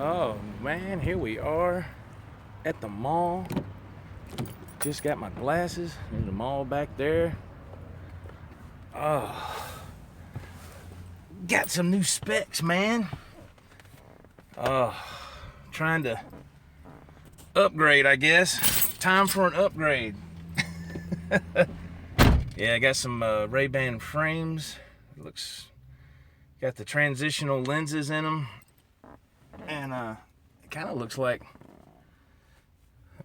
Oh man, here we are at the mall. Just got my glasses in the mall back there. Oh, got some new specs, man. Trying to upgrade, I guess. Time for an upgrade. Yeah, I got some Ray-Ban frames. Got the transitional lenses in them. And it kind of looks like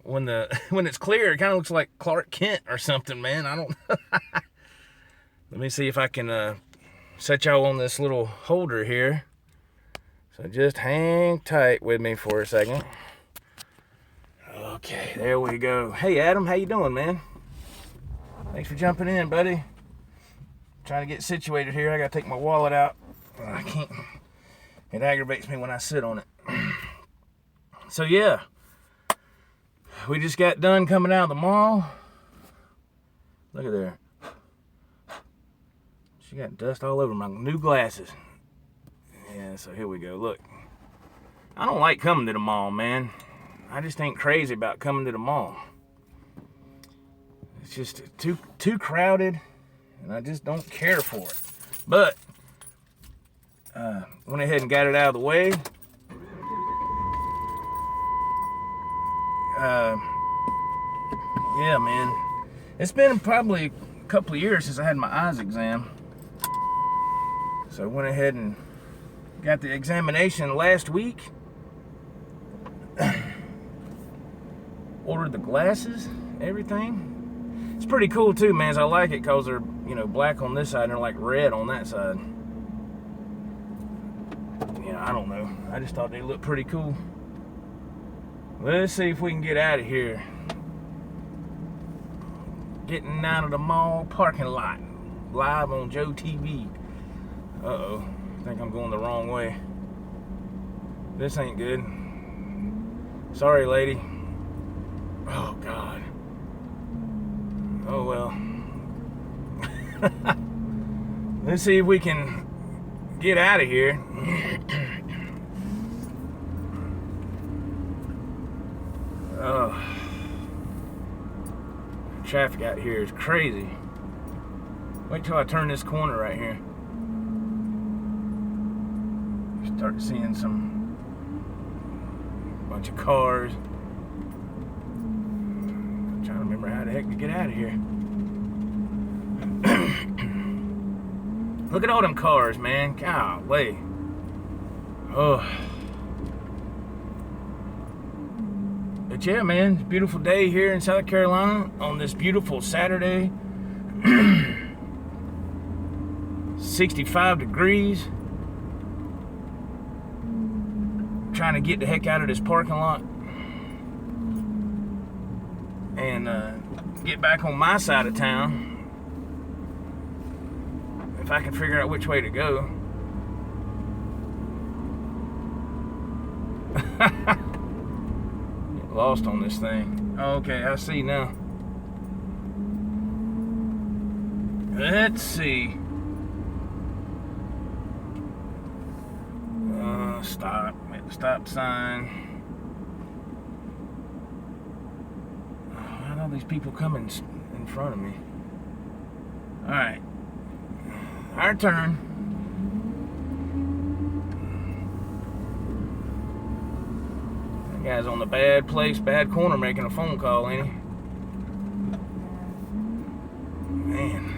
when it's clear, it kind of looks like Clark Kent or something, man. I don't. Let me see if I can set y'all on this little holder here. So just hang tight with me for a second. Okay, there we go. Hey Adam, how you doing, man? Thanks for jumping in, buddy. Trying to get situated here. I gotta take my wallet out. I can't. It aggravates me when I sit on it. So yeah, we just got done coming out of the mall. Look at there. She got dust all over my new glasses. Yeah, so here we go. Look, I don't like coming to the mall, man. I just ain't crazy about coming to the mall. It's just too crowded, and I just don't care for it. But went ahead and got it out of the way. Yeah, man. It's been probably a couple of years since I had my eyes exam. So I went ahead and got the examination last week. Ordered the glasses, everything. It's pretty cool too, man. I like it because they're, black on this side and they're like red on that side. I don't know. I just thought they looked pretty cool. Let's see if we can get out of here. Getting out of the mall parking lot. Live on Joe TV. Uh-oh. I think I'm going the wrong way. This ain't good. Sorry, lady. Oh, God. Oh, well. Let's see if we can get out of here. Traffic out here is crazy. Wait till I turn this corner right here. Start seeing bunch of cars. I'm trying to remember how the heck to get out of here. Look at all them cars, man. Golly. Oh. But yeah, man, it's a beautiful day here in South Carolina on this beautiful Saturday. 65 degrees. Trying to get the heck out of this parking lot and get back on my side of town. If I can figure out which way to go. Get lost on this thing. Okay, I see now. Let's see. Stop at the stop sign. Why are all these people coming in front of me? All right, our turn. That guy's on the bad place, bad corner, making a phone call, ain't he? Man.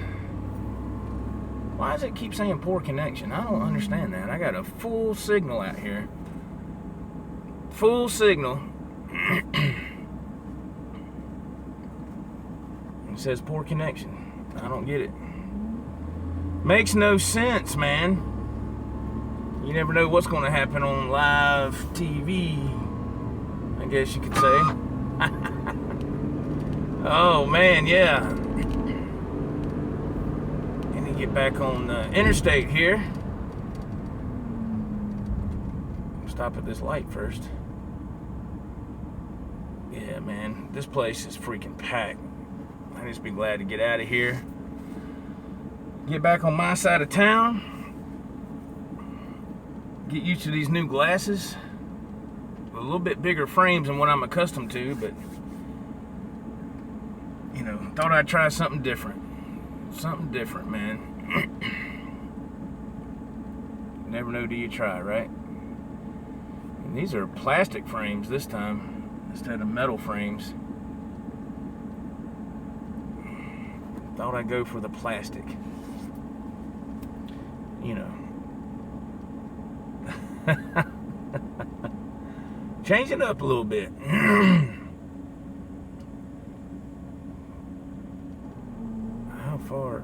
Why does it keep saying poor connection? I don't understand that. I got a full signal out here. Full signal. It says poor connection. I don't get it. Makes no sense, man. You never know what's going to happen on live TV, I guess you could say. Oh, man, yeah. Get back on the interstate here. Stop at this light first. Yeah, man, this place is freaking packed. I just be glad to get out of here. Get back on my side of town. Get used to these new glasses. a little bit bigger frames than what I'm accustomed to, but you know, thought I'd try something different. Something different, man. Never know till you try, right? And these are plastic frames this time instead of metal frames. Thought I'd go for the plastic. You know. Change it up a little bit. How far?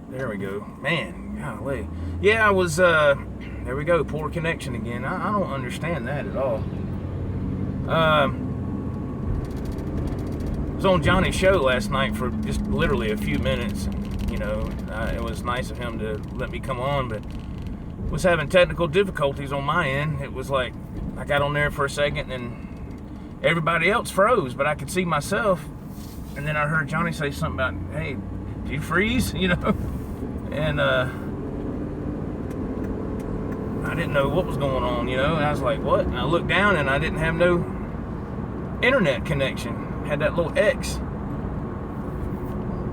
There we go. Man, golly. Yeah, I was, there we go, poor connection again. I don't understand that at all. I was on Johnny's show last night for just literally a few minutes. You know, it was nice of him to let me come on, but was having technical difficulties on my end. It was like, I got on there for a second and everybody else froze, but I could see myself. And then I heard Johnny say something about, hey, did you freeze? You know? And I didn't know what was going on, you know? And I was like, what? And I looked down and I didn't have no internet connection. Had that little X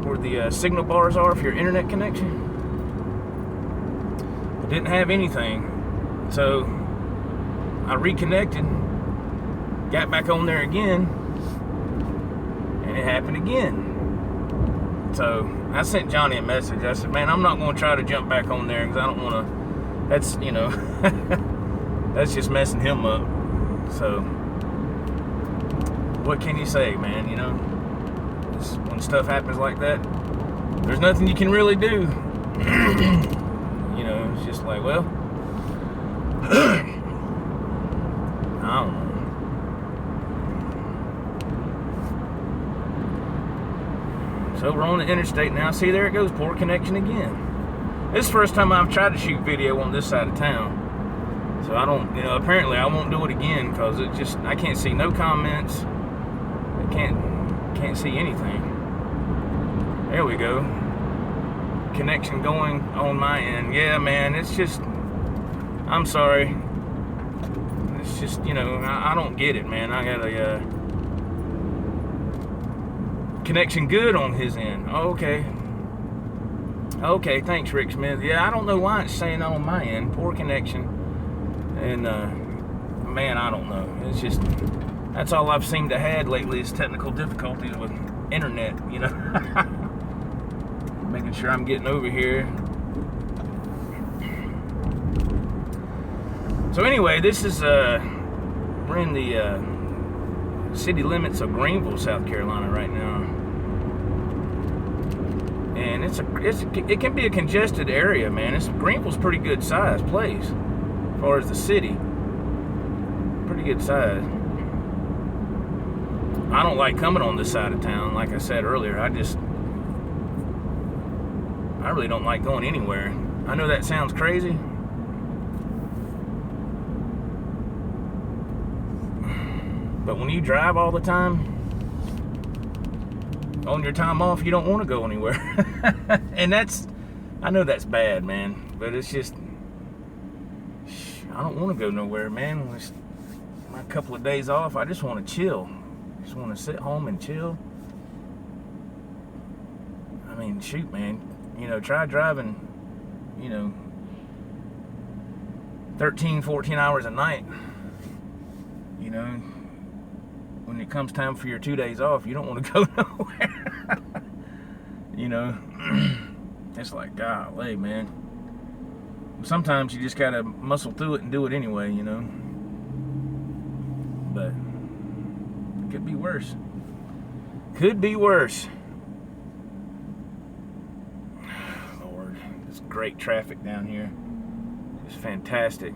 where the signal bars are for your internet connection. I didn't have anything. So I reconnected, got back on there again, and it happened again. So I sent Johnny a message. I said, man, I'm not going to try to jump back on there because I don't want to, that's, you know, that's just messing him up. So what can you say, man? You know, when stuff happens like that, there's nothing you can really do. You know, it's just like, well, I don't know. So we're on the interstate now. See, there it goes, poor connection again. This is the first time I've tried to shoot video on this side of town. So I don't, you know, apparently I won't do it again because it just, I can't see no comments. I can't see anything. There we go. Connection going on my end. Yeah, man, it's just, I'm sorry. It's just, you know, I don't get it, man. I got a connection good on his end. Okay. Okay, thanks, Rick Smith. Yeah, I don't know why it's saying on my end. Poor connection. And, man, I don't know. It's just, that's all I've seemed to have lately is technical difficulties with internet, you know. Making sure I'm getting over here. So anyway, this is, we're in the city limits of Greenville, South Carolina right now. And it can be a congested area, man. Greenville's a pretty good sized place as far as the city. Pretty good size. I don't like coming on this side of town, like I said earlier. I really don't like going anywhere. I know that sounds crazy. But when you drive all the time, on your time off, you don't want to go anywhere. And I know that's bad, man. But it's just, I don't want to go nowhere, man. When it's my couple of days off, I just want to chill. Just want to sit home and chill. I mean, shoot, man. You know, try driving, you know, 13, 14 hours a night. You know, when it comes time for your 2 days off, you don't want to go nowhere. You know, it's like, golly, man. Sometimes you just gotta muscle through it and do it anyway, you know. But it could be worse. Could be worse. Lord, it's great traffic down here. It's fantastic.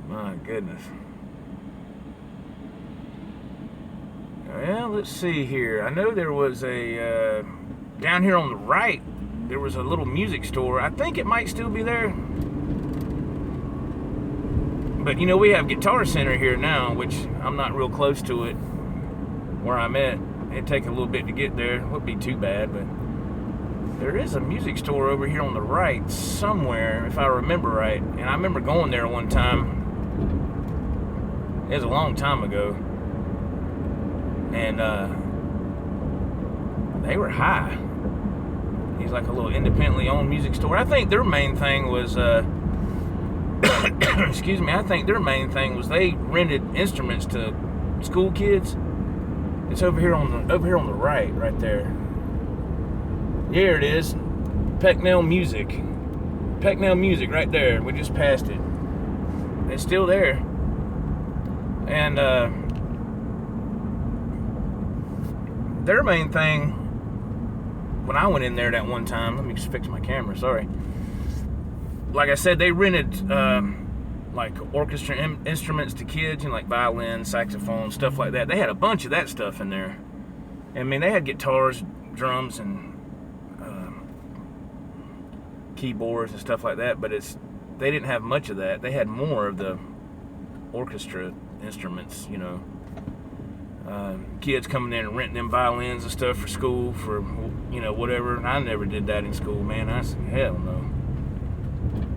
My goodness. Well, let's see here. I know there was a, down here on the right, there was a little music store. I think it might still be there. But, you know, we have Guitar Center here now, which I'm not real close to it where I'm at. It'd take a little bit to get there. It wouldn't be too bad, but There is a music store over here on the right somewhere, if I remember right. And I remember going there one time. It was a long time ago. And they were high. He's like a little independently owned music store. I think their main thing was, excuse me, I think their main thing was they rented instruments to school kids. It's over here on the right there. Here it is, Pecknell Music. Pecknell Music right there. We just passed it. It's still there. And their main thing, when I went in there that one time, let me just fix my camera, sorry. Like I said, they rented like orchestra instruments to kids, like violin, saxophone, stuff like that. They had a bunch of that stuff in there. I mean, they had guitars, drums, and keyboards and stuff like that, but they didn't have much of that. They had more of the orchestra instruments, kids coming in and renting them violins and stuff for school, for whatever. And I never did that in school, man. I said, hell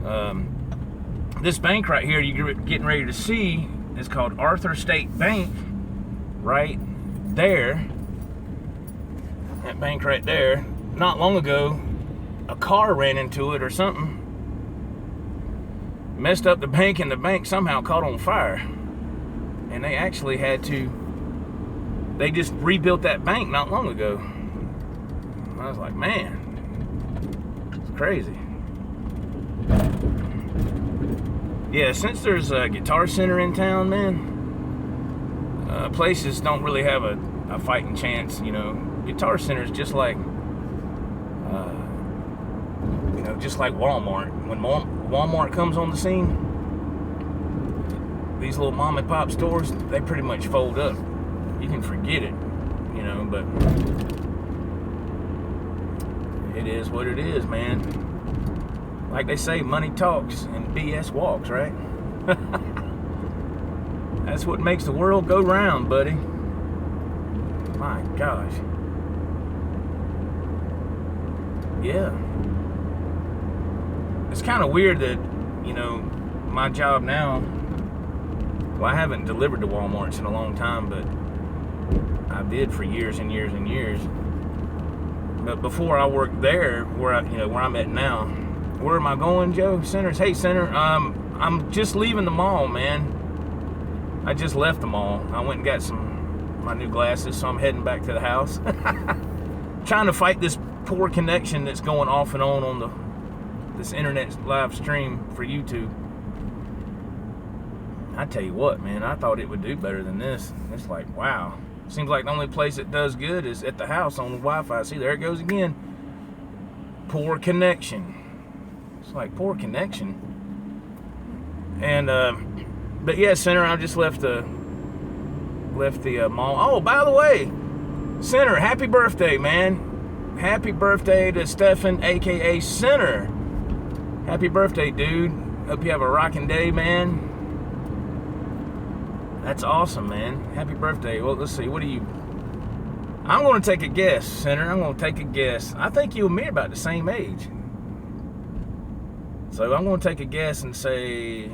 no. This bank right here you're getting ready to see is called Arthur State Bank, right there. That bank right there. Not long ago, a car ran into it or something, messed up the bank, and the bank somehow caught on fire. And they actually they just rebuilt that bank not long ago. I was like, man, it's crazy. Yeah, since there's a Guitar Center in town, man, places don't really have a fighting chance, Guitar Center is just like just like Walmart. When Walmart comes on the scene, these little mom and pop stores, they pretty much fold up. You can forget it, but it is what it is, man. Like they say, money talks and BS walks, right? That's what makes the world go round, buddy. My gosh. Yeah. It's kind of weird that, my job now, well, I haven't delivered to Walmarts in a long time, but I did for years and years and years. But before I worked there, where I'm at now, where am I going, Joe? Centers. Hey, Center. I'm just leaving the mall, man. I just left the mall. I went and got my new glasses, so I'm heading back to the house. Trying to fight this poor connection that's going off and on this internet live stream for YouTube. I tell you what, man, I thought it would do better than this. It's like, wow. Seems like the only place it does good is at the house on the Wi-Fi. See, there it goes again. Poor connection. It's like poor connection. And but yeah, Center, I just left the mall. Oh, by the way, Center, happy birthday, man. Happy birthday to Stefan, aka Center. Happy birthday, dude. Hope you have a rocking day, man. That's awesome, man. Happy birthday. Well, let's see. I'm going to take a guess, Center. I'm going to take a guess. I think you and me are about the same age. So I'm going to take a guess and say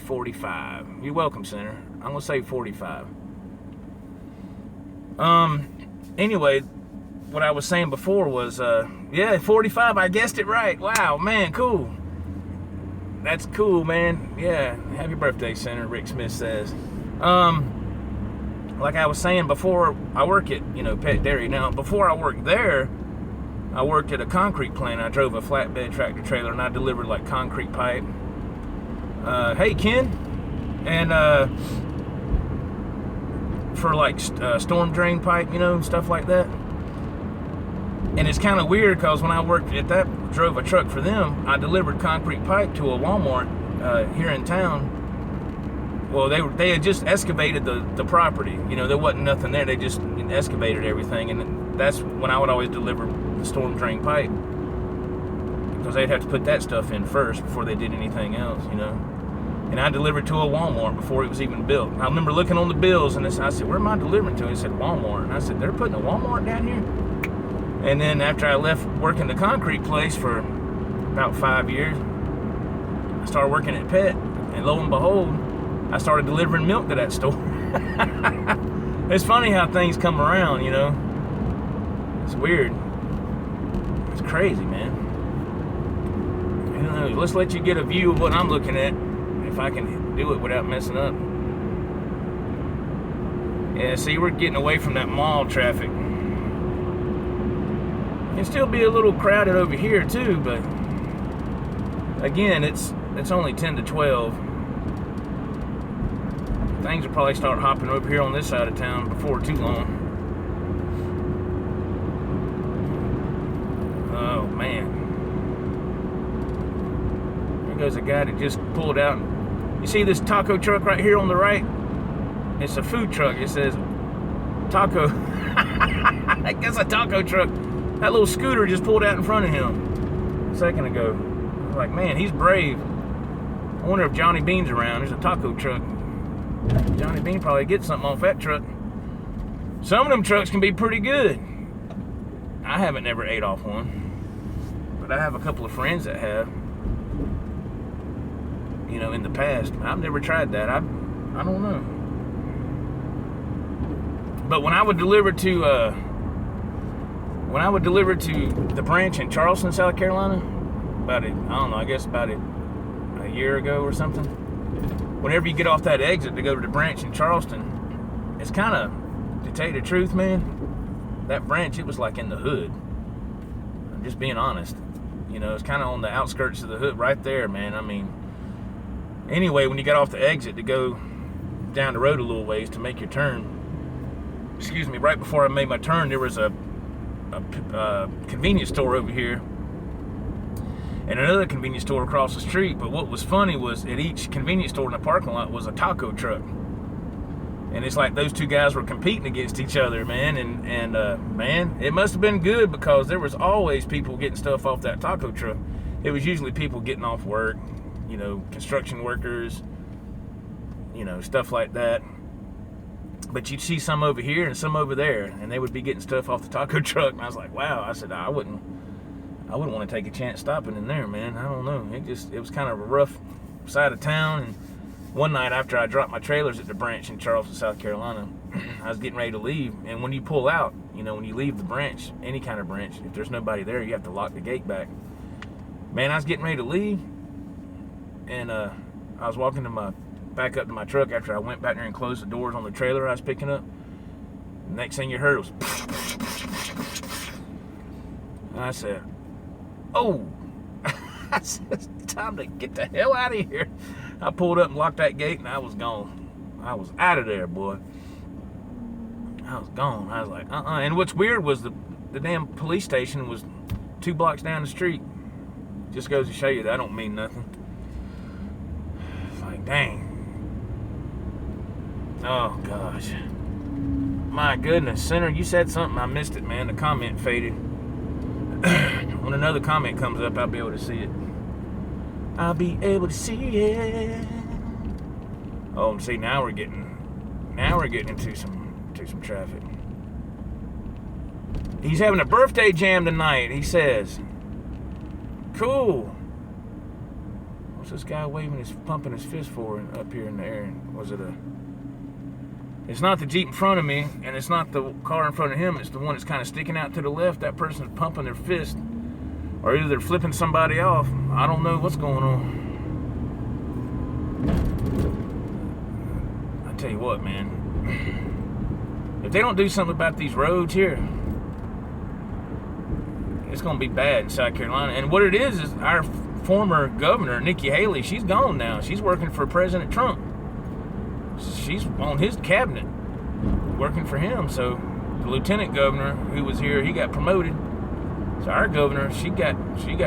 45. You're welcome, Center. I'm going to say 45. Anyway, what I was saying before was, yeah, 45. I guessed it right. Wow, man, cool. That's cool, man. Yeah, happy birthday, Center, Rick Smith says. Like I was saying before, I work at, Pet Dairy. Now, before I worked there, I worked at a concrete plant. I drove a flatbed tractor trailer, and I delivered, like, concrete pipe. Hey, Ken. And, for, like, storm drain pipe, stuff like that. And it's kind of weird because when I worked at that, drove a truck for them, I delivered concrete pipe to a Walmart here in town. Well, they had just excavated the property. There wasn't nothing there. They just excavated everything, and that's when I would always deliver the storm drain pipe, because they'd have to put that stuff in first before they did anything else. And I delivered to a Walmart before it was even built. I remember looking on the bills, and I said, where am I delivering to? It said Walmart. And I said, they're putting a Walmart down here? And then after I left working the concrete place for about 5 years, I started working at Pet, and lo and behold, I started delivering milk to that store. It's funny how things come around, you know. It's weird. It's crazy, man. I don't know. Let's let you get a view of what I'm looking at, if I can do it without messing up. Yeah, see, we're getting away from that mall traffic. It can still be a little crowded over here too, but again, it's only 10 to 12. Things will probably start hopping over here on this side of town before too long. Oh man. There goes a guy that just pulled out. You see this taco truck right here on the right? It's a food truck. It says taco. I guess a taco truck. That little scooter just pulled out in front of him a second ago. I was like, man, he's brave. I wonder if Johnny Bean's around. There's a taco truck. Johnny Bean probably gets something off that truck. Some of them trucks can be pretty good. I haven't never ate off one, but I have a couple of friends that have. You know, in the past. I've never tried that. I don't know. But when I would deliver to the branch in Charleston, South Carolina, about a year ago or something. Whenever you get off that exit to go to the branch in Charleston, it's kind of, to tell you the truth, man, that branch, it was like in the hood. I'm just being honest. You know, it's kind of on the outskirts of the hood right there, man. I mean, anyway, when you got off the exit to go down the road a little ways to make your turn, excuse me, right before I made my turn, there was a convenience store over here and another convenience store across the street. But what was funny was at each convenience store in the parking lot was a taco truck. And it's like those two guys were competing against each other, man. And man, it must have been good, because there was always people getting stuff off that taco truck. It was usually people getting off work, you know, construction workers, you know, stuff like that. But you'd see some over here and some over there, and they would be getting stuff off the taco truck. And I was like, wow. I said, I wouldn't want to take a chance stopping in there, man. I don't know. It was kind of a rough side of town. And one night after I dropped my trailers at the branch in Charleston, South Carolina, I was getting ready to leave. And when you pull out, you know, when you leave the branch, any kind of branch, if there's nobody there, you have to lock the gate back. Man, I was getting ready to leave, and I was walking back up to my truck after I went back there and closed the doors on the trailer I was picking up. The next thing you heard was, and I said, oh. I said, it's time to get the hell out of here. I pulled up and locked that gate, and I was gone. I was out of there, boy. I was gone. I was like, And what's weird was the damn police station was 2 blocks down the street. Just goes to show you that don't mean nothing. It's like, dang. Oh, gosh. My goodness. Center, you said something. I missed it, man. The comment faded. When another comment comes up, I'll be able to see it. I'll be able to see it. Oh, see, now we're getting into some traffic. He's having a birthday jam tonight, he says. Cool. What's this guy pumping his fist for up here in the air? Was it it's not the Jeep in front of me, and it's not the car in front of him. It's the one that's kind of sticking out to the left. That person's pumping their fist, or either they're flipping somebody off. I don't know what's going on. I tell you what, man. If they don't do something about these roads here, it's going to be bad in South Carolina. And what it is our former governor, Nikki Haley, she's gone now. She's working for President Trump. She's on his cabinet, working for him. So the lieutenant governor who was here, he got promoted. So our governor, she got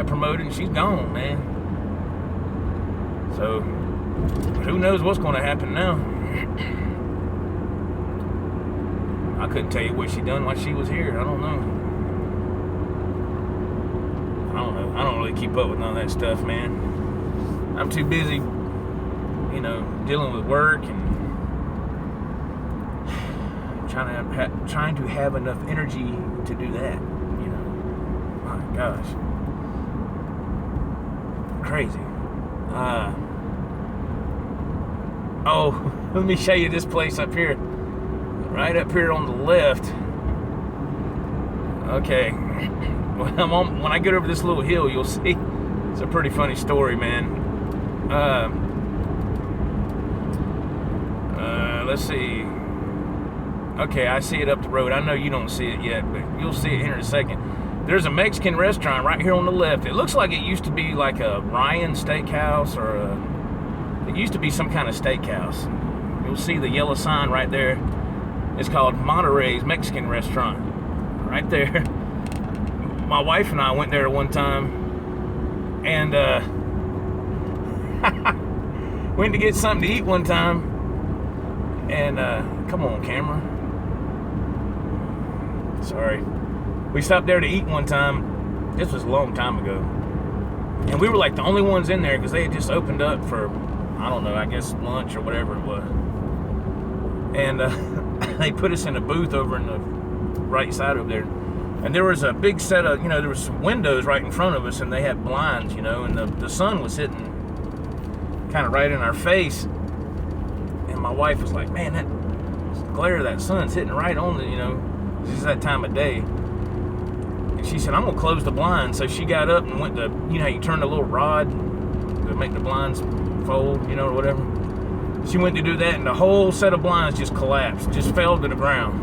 promoted, and she's gone, man. So who knows what's going to happen now? I couldn't tell you what she done while she was here. I don't know. I don't really keep up with none of that stuff, man. I'm too busy, you know, dealing with work and trying to have enough energy to do that, you know. My gosh. Crazy. Oh, let me show you this place up here. Right up here on the left. Okay. When I get over this little hill, you'll see. It's a pretty funny story, man. Let's see. Okay, I see it up the road. I know you don't see it yet, but you'll see it here in a second. There's a Mexican restaurant right here on the left. It looks like it used to be like a Ryan Steakhouse, or it used to be some kind of steakhouse. You'll see the yellow sign right there. It's called Monterey's Mexican Restaurant. Right there. My wife and I went there one time, and went to get something to eat one time. And come on, camera. Sorry. We stopped there to eat one time. This was a long time ago. And we were like the only ones in there because they had just opened up for, I don't know, I guess lunch or whatever it was. And they put us in a booth over in the right side over there. And there was a big set of, you know, there was some windows right in front of us, and they had blinds, you know, and the sun was hitting kind of right in our face. And my wife was like, man, that glare of that sun's hitting right on the, you know, this is that time of day. And she said, I'm going to close the blinds. So she got up and went to, you know, you turn the little rod to make the blinds fold, you know, or whatever. She went to do that, and the whole set of blinds just collapsed, just fell to the ground.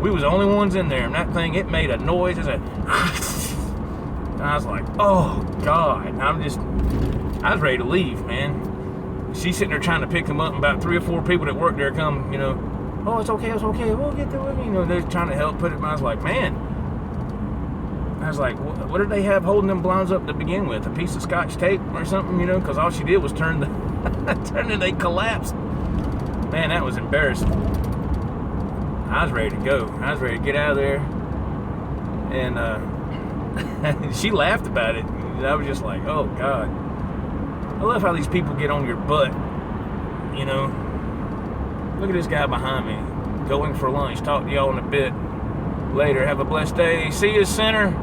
We was the only ones in there, and that thing, it made a noise. It said, and I was like, oh, God. And I was ready to leave, man. She's sitting there trying to pick them up, and about 3 or 4 people that work there come, you know, oh, it's okay, we'll get through it. You know, they're trying to help put it, and I was like, man. I was like, what did they have holding them blinds up to begin with? A piece of Scotch tape or something, you know? Because all she did was turn and they collapsed. Man, that was embarrassing. I was ready to go. I was ready to get out of there. And she laughed about it. And I was just like, oh, God. I love how these people get on your butt, you know? Look at this guy behind me, going for lunch. Talk to y'all in a bit later. Have a blessed day. See you, Center.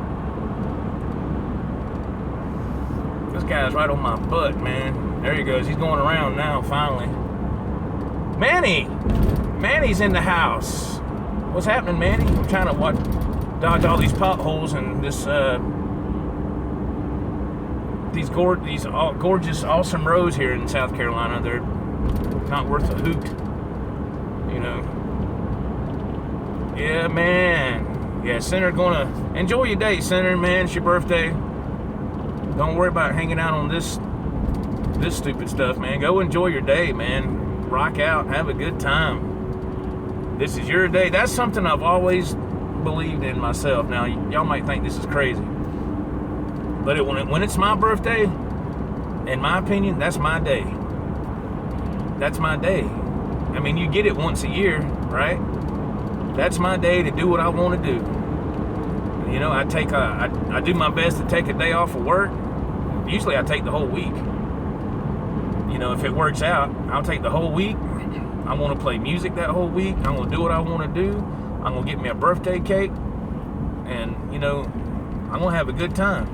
This guy's right on my butt, man. There he goes. He's going around now, finally. Manny's in the house. What's happening, Manny? I'm trying to dodge all these potholes and these gorgeous, awesome roads here in South Carolina. They're not worth a hoot, you know. Yeah, man. Yeah, Senator, gonna enjoy your day, Senator, man. It's your birthday. Don't worry about hanging out on this stupid stuff, man. Go enjoy your day, man. Rock out, have a good time. This is your day. That's something I've always believed in myself. Now, y'all might think this is crazy, but when it's my birthday, in my opinion, that's my day. That's my day. I mean, you get it once a year, right? That's my day to do what I want to do. You know, I do my best to take a day off of work. Usually I take the whole week. You know, if it works out, I'll take the whole week. I want to play music that whole week. I'm going to do what I want to do. I'm going to get me a birthday cake. And, you know, I'm going to have a good time.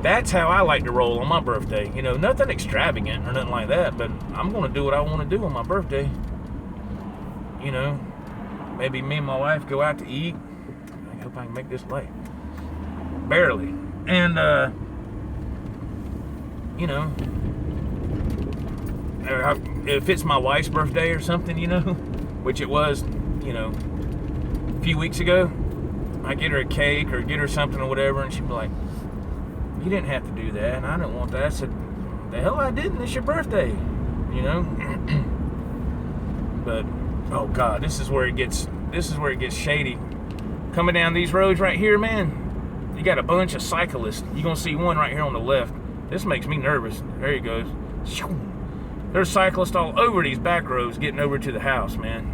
That's how I like to roll on my birthday. You know, nothing extravagant or nothing like that, but I'm going to do what I want to do on my birthday. You know, maybe me and my wife go out to eat. I hope I can make this light. Barely. And, you know, if it's my wife's birthday or something, you know, which it was, you know, a few weeks ago, I get her a cake or get her something or whatever, and she'd be like, you didn't have to do that, and I didn't want that. I said, the hell I didn't, it's your birthday, you know. But, oh God, this is where it gets shady. Coming down these roads right here, man, you got a bunch of cyclists. You're gonna see one right here on the left. This makes me nervous. There he goes. There's cyclists all over these back roads getting over to the house, man.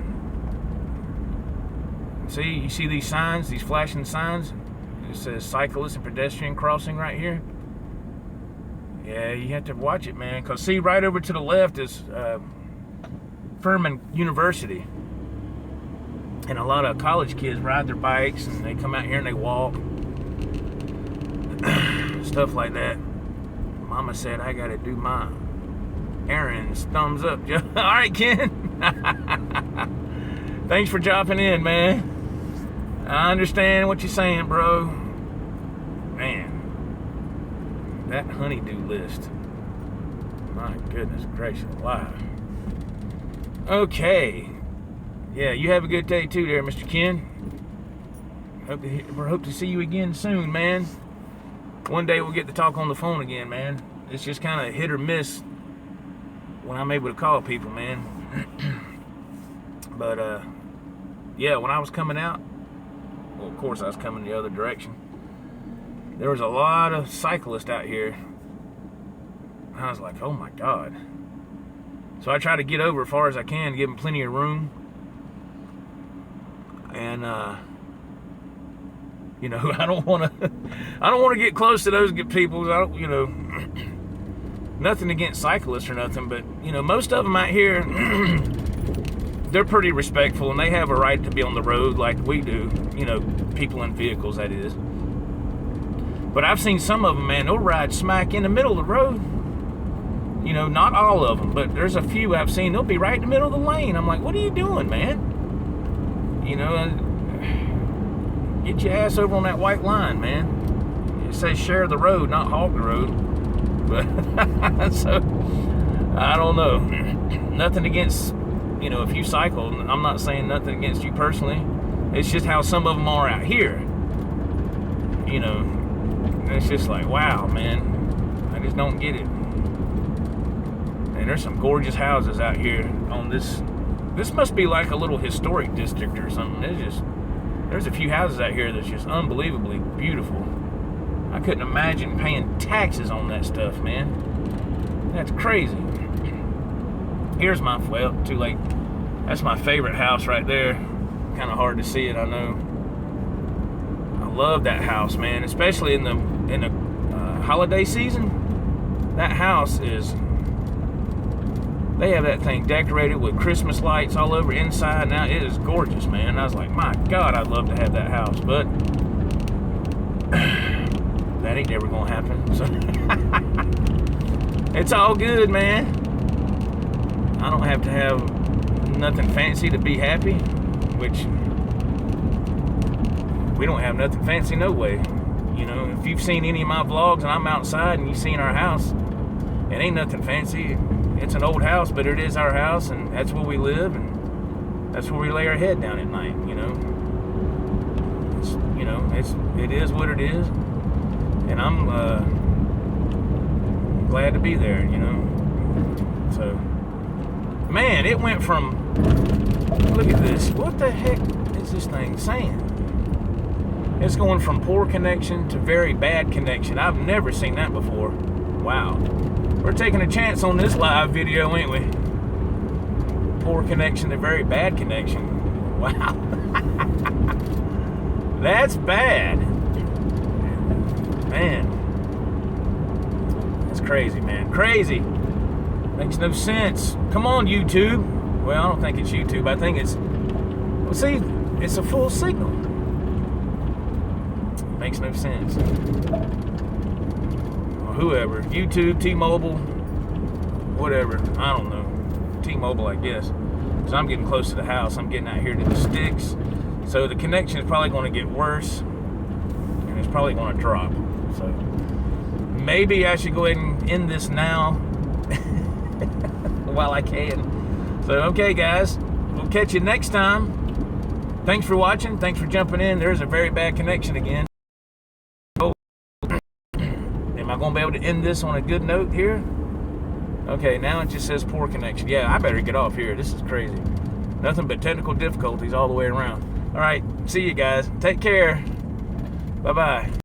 See, you see these signs, these flashing signs? It says cyclist and pedestrian crossing right here. Yeah, you have to watch it, man. Because see, right over to the left is Furman University. And a lot of college kids ride their bikes and they come out here and they walk. Stuff like that. Mama said I gotta do my errands. Thumbs up, Joe. All right, Ken. Thanks for dropping in, man. I understand what you're saying, bro. Man, that honeydew list. My goodness gracious alive. Okay. Yeah, you have a good day too there, Mr. Ken. Hope to see you again soon, man. One day we'll get to talk on the phone again, man. It's just kind of hit or miss when I'm able to call people, man. But, yeah, when I was coming out, well, of course I was coming the other direction. There was a lot of cyclists out here. I was like, oh my God. So I try to get over as far as I can to give them plenty of room. And, you know, I don't want to get close to those people. I don't, you know, nothing against cyclists or nothing, but, you know, most of them out here, they're pretty respectful and they have a right to be on the road like we do, you know, people in vehicles, that is. But I've seen some of them, man, they'll ride smack in the middle of the road. You know, not all of them, but there's a few I've seen, they'll be right in the middle of the lane. I'm like, what are you doing, man? You know, get your ass over on that white line, man. It says share the road, not hog the road. But, so, I don't know. Nothing against, you know, if you cycle. I'm not saying nothing against you personally. It's just how some of them are out here. You know, it's just like, wow, man. I just don't get it. And there's some gorgeous houses out here on this. This must be like a little historic district or something. There's a few houses out here that's just unbelievably beautiful. I couldn't imagine paying taxes on that stuff, man. That's crazy. Here's my, well, too late. That's my favorite house right there. Kind of hard to see it, I know. I love that house, man. Especially in the holiday season. That house is. They have that thing decorated with Christmas lights all over inside. Now it is gorgeous, man. And I was like, my God, I'd love to have that house, but that ain't never gonna happen. So it's all good, man. I don't have to have nothing fancy to be happy, which we don't have nothing fancy no way. You know, if you've seen any of my vlogs and I'm outside and you've seen our house, it ain't nothing fancy. It's an old house, but it is our house, and that's where we live, and that's where we lay our head down at night. You know, it is what it is, and I'm glad to be there. You know, so man, it went from. Look at this. What the heck is this thing saying? It's going from poor connection to very bad connection. I've never seen that before. Wow. We're taking a chance on this live video, ain't we? Poor connection to very bad connection. Wow. That's bad. Man. That's crazy, man. Crazy. Makes no sense. Come on, YouTube. Well, I don't think it's YouTube. I think it's... Well, see, it's a full signal. Makes no sense. Whoever, YouTube, T-Mobile, whatever, I don't know, T-Mobile, I guess, because I'm getting close to the house. I'm getting out here to the sticks, so the connection is probably going to get worse, and it's probably going to drop. So maybe I should go ahead and end this now while I can. So okay, guys, we'll catch you next time. Thanks for watching. Thanks for jumping in. There's a very bad connection again. Am I going to be able to end this on a good note here? Okay, now it just says poor connection. Yeah, I better get off here. This is crazy. Nothing but technical difficulties all the way around. All right, see you guys. Take care. Bye-bye.